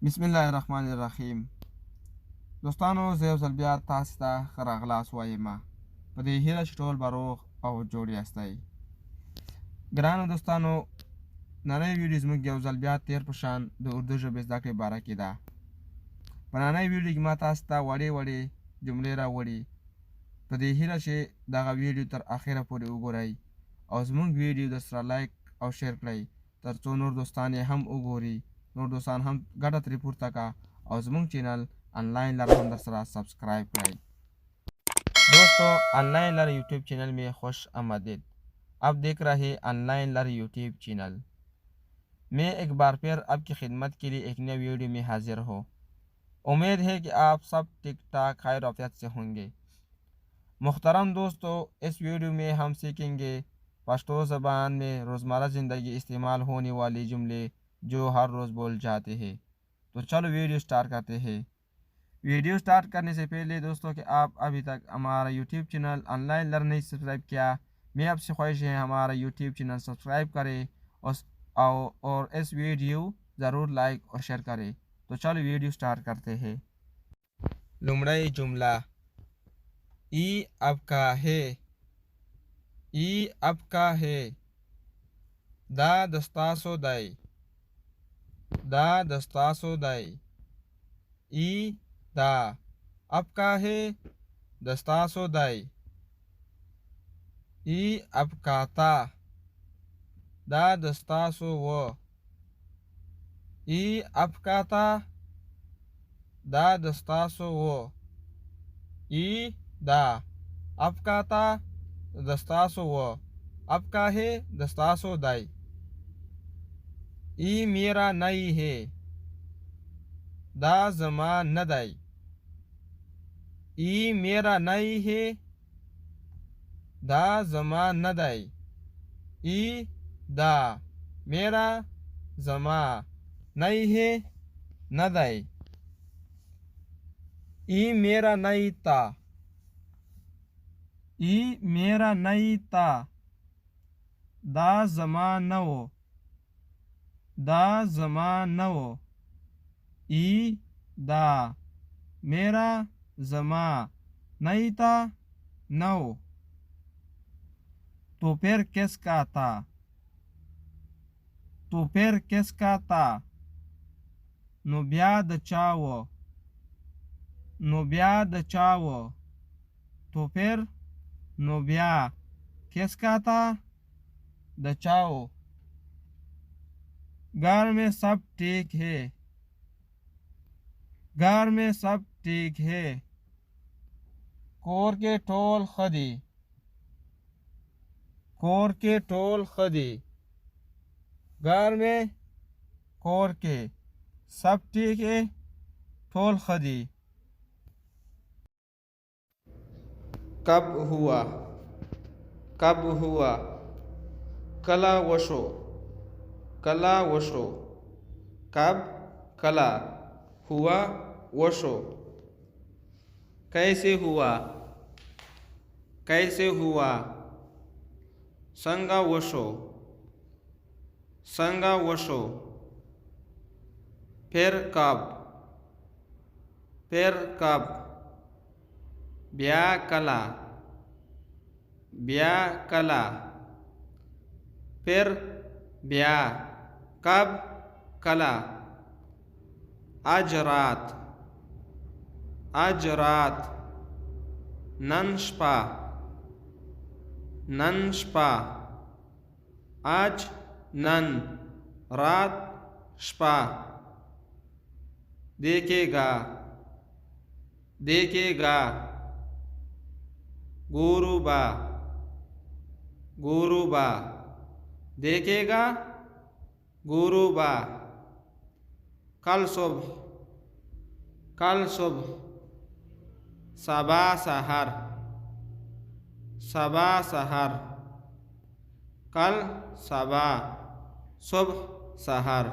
बिस्मिल्लाहिर्रहमानिर्रहीम। دوستانو زه یو ځل بیا تاسو ته ښه راغلاست وایم په دې هیله چې ټول به روغ او جوړ یاستئ. ګرانو دوستانو، نننۍ ویډیو زموږ یو ځل بیا تیر په شان د اردو ژبې زده کړې باره کې ده. په نننۍ ویډیو کې ما تاسو ته وړې جملې راوړي په دې هیله چې دغه ویډیو تر اخره پورې وګورئ او زموږ ویډیو درسره لایک او شیر کړئ تر څو نور دوستان یې هم وګوري، نور دوستان هم ګټه ترې پورته کړه او زموږ چینل ऑनलाइन लर हम दरसरा सब्सक्राइब करें। दोस्तों, ऑनलाइन लर यूट्यूब चैनल में खुश आमदीद। अब देख रहे ऑनलाइन लर यूट्यूब चैनल। मैं एक बार फिर आपकी खिदमत के लिए एक नई वीडियो में हाजिर हूँ। उम्मीद है कि आप सब ठीक ठाक खैर आफियत से होंगे। मुहतरम दोस्तों, इस वीडियो में हम सीखेंगे पश्तो ज़बान में रोज़मर्रा ज़िंदगी इस्तेमाल होने वाले जुमले जो हर रोज़ बोल जाते हैं। तो चलो वीडियो स्टार्ट करते हैं। वीडियो स्टार्ट करने से पहले दोस्तों कि आप अभी तक हमारा यूट्यूब चैनल ऑनलाइन लर्न नहीं सब्सक्राइब किया, मैं आपसे ख्वाहिश है हमारा यूट्यूब चैनल सब्सक्राइब करें और इस वीडियो ज़रूर लाइक और शेयर करें। तो चलो वीडियो स्टार्ट करते हैं। लुमड़ाई जुमला ई अब का है, ई अब का है। दा दस्तासो दाई, दा दस्तासो दाई। ई दा अब का है, दस्तासो दाई। ई अब का ता, दा दस्तासो वो। ई अब का ता, दा दस्तासो वो। ई दा अब का ता, दस्तासो वो। अब का है, दस्तासो दाई। ई मेरा नहीं है, दा जमा न दाई। ई मेरा नहीं है, दा जमा न दाई। ई दा मेरा जमा नहीं है न दाई। ई मेरा नहीं था, ई मेरा नहीं था। दा जमा न हो, दा जमा न हो। ई दा मेरा जमा नहीं था न हो। तो फिर किसका था, तो फिर किसका था। नो ब्याद चावो, नो ब्याद चावो। तो फिर नो ब्या किसका था, दचाओ। घर में सब ठीक है, घर में सब ठीक है। कोर के टोल खदी, कोर के टोल खदी। घर में कोर के सब ठीक है, टोल खदी। कब हुआ, कब हुआ। कला वशो, कला वशो। कब कला हुआ वशो। कैसे हुआ, कैसे हुआ। संगा वशो, संगा वशो। फिर कब, फिर कब। ब्या कला, ब्या कला। फिर ब्या कब कला। आज रात, आज रात। नन शपा, नन शपा। आज नन रात शपा। देखेगा, देखेगा। गुरुबा, गुरुबा। देखेगा, गुरुबा। कल सुबह, कल सुबह। सबा सहर, सबा सहर। कल सबा सुबह सहर।